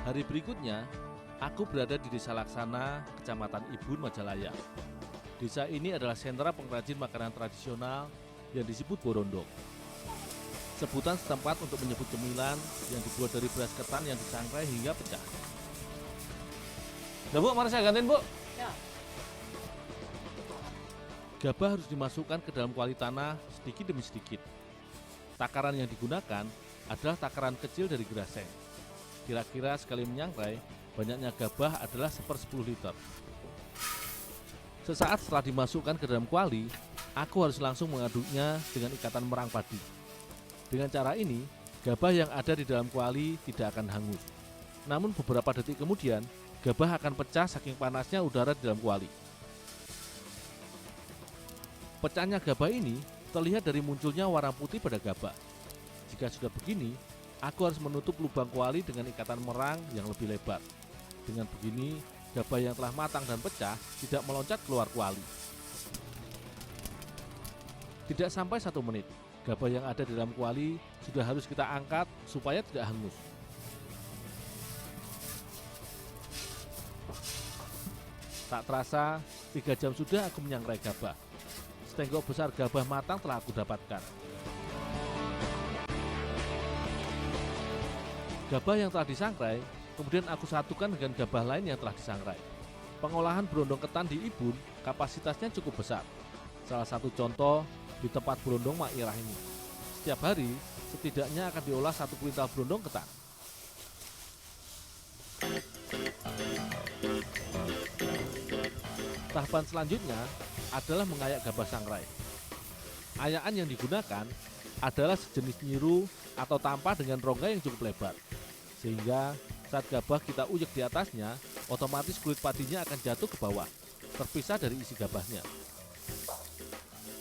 Hari berikutnya, aku berada di Desa Laksana, Kecamatan Ibun, Majalaya. Desa ini adalah sentra pengrajin makanan tradisional yang disebut borondong. Sebutan setempat untuk menyebut cemilan yang dibuat dari beras ketan yang disangrai hingga pecah. Nah Bu, mari saya gantiin Bu. Ya. Gabah harus dimasukkan ke dalam kuali tanah sedikit demi sedikit. Takaran yang digunakan adalah takaran kecil dari geraseng. Kira-kira sekali menyangrai, banyaknya gabah adalah 1/10 liter. Sesaat setelah dimasukkan ke dalam kuali, aku harus langsung mengaduknya dengan ikatan merang padi. Dengan cara ini, gabah yang ada di dalam kuali tidak akan hangus. Namun beberapa detik kemudian, gabah akan pecah saking panasnya udara di dalam kuali. Pecahnya gabah ini terlihat dari munculnya warna putih pada gabah. Jika sudah begini, aku harus menutup lubang kuali dengan ikatan merang yang lebih lebar. Dengan begini, gabah yang telah matang dan pecah tidak meloncat keluar kuali. Tidak sampai 1 menit, gabah yang ada di dalam kuali sudah harus kita angkat supaya tidak hangus. Tak terasa, 3 jam sudah aku menyangrai gabah. Setenggok besar gabah matang telah aku dapatkan. Gabah yang telah disangrai, kemudian aku satukan dengan gabah lain yang telah disangrai. Pengolahan berondong ketan di Ibun kapasitasnya cukup besar. Salah satu contoh di tempat berondong Mak Irah ini. Setiap hari, setidaknya akan diolah 1 kuintal berondong ketan. Tahapan selanjutnya adalah mengayak gabah sangrai. Ayakan yang digunakan adalah sejenis nyiru atau tampah dengan rongga yang cukup lebar. Sehingga saat gabah kita uyek di atasnya, otomatis kulit padinya akan jatuh ke bawah, terpisah dari isi gabahnya.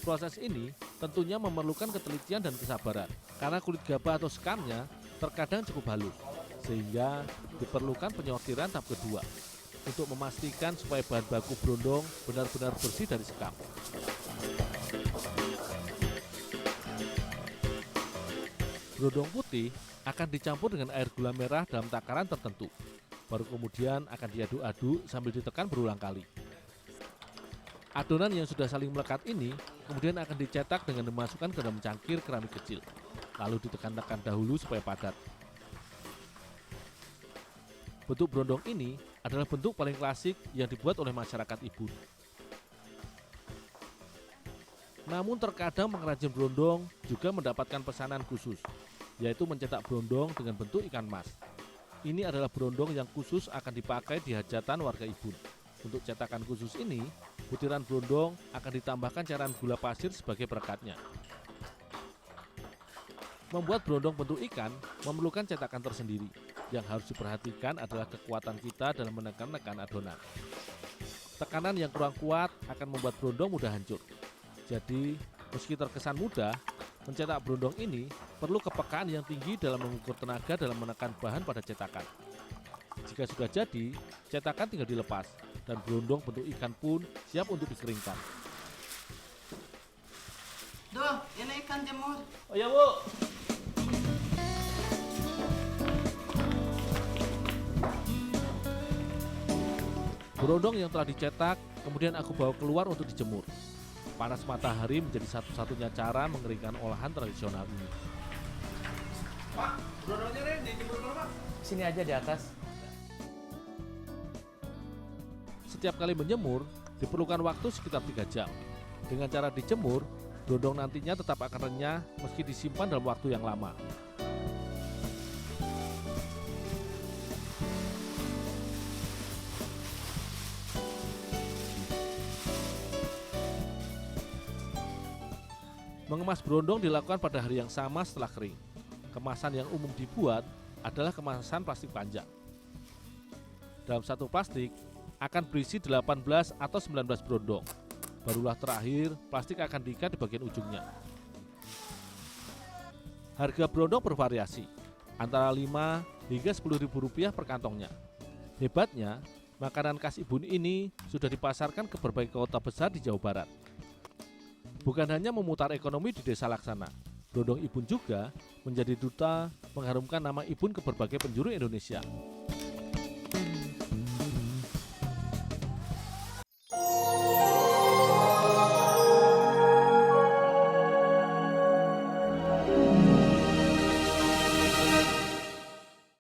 Proses ini tentunya memerlukan ketelitian dan kesabaran, karena kulit gabah atau sekamnya terkadang cukup halus, sehingga diperlukan penyortiran tahap kedua untuk memastikan supaya bahan baku berondong benar-benar bersih dari sekam. Berondong putih akan dicampur dengan air gula merah dalam takaran tertentu. Baru kemudian akan diaduk-aduk sambil ditekan berulang kali. Adonan yang sudah saling melekat ini kemudian akan dicetak dengan dimasukkan ke dalam cangkir keramik kecil. Lalu ditekan-tekan dahulu supaya padat. Bentuk berondong ini adalah bentuk paling klasik yang dibuat oleh masyarakat Ibun. Namun terkadang pengrajin berondong juga mendapatkan pesanan khusus, yaitu mencetak berondong dengan bentuk ikan mas. Ini adalah berondong yang khusus akan dipakai di hajatan warga Ibun. Untuk cetakan khusus ini, butiran berondong akan ditambahkan cairan gula pasir sebagai perekatnya. Membuat berondong bentuk ikan memerlukan cetakan tersendiri. Yang harus diperhatikan adalah kekuatan kita dalam menekan-nekan adonan. Tekanan yang kurang kuat akan membuat berondong mudah hancur. Jadi, meski terkesan mudah, mencetak berondong ini perlu kepekaan yang tinggi dalam mengukur tenaga dalam menekan bahan pada cetakan. Jika sudah jadi, cetakan tinggal dilepas, dan berondong bentuk ikan pun siap untuk dikeringkan. Duh, ini ikan jemur. Oh ya Bu. Berondong yang telah dicetak, kemudian aku bawa keluar untuk dijemur. Panas matahari menjadi satu-satunya cara mengeringkan olahan tradisional ini. Pak, berondongnya nih dijemur dulu Pak. Sini aja di atas. Setiap kali menjemur, diperlukan waktu sekitar 3 jam. Dengan cara dijemur, berondong nantinya tetap akan renyah meski disimpan dalam waktu yang lama. Mengemas berondong dilakukan pada hari yang sama setelah kering. Kemasan yang umum dibuat adalah kemasan plastik panjang. Dalam satu plastik akan berisi 18 atau 19 berondong. Barulah terakhir plastik akan diikat di bagian ujungnya. Harga berondong bervariasi, antara 5 hingga Rp10.000 per kantongnya. Hebatnya, makanan khas Ibun ini sudah dipasarkan ke berbagai kota besar di Jawa Barat. Bukan hanya memutar ekonomi di Desa Laksana, berondong Ibun juga menjadi duta mengharumkan nama Ibun ke berbagai penjuru Indonesia.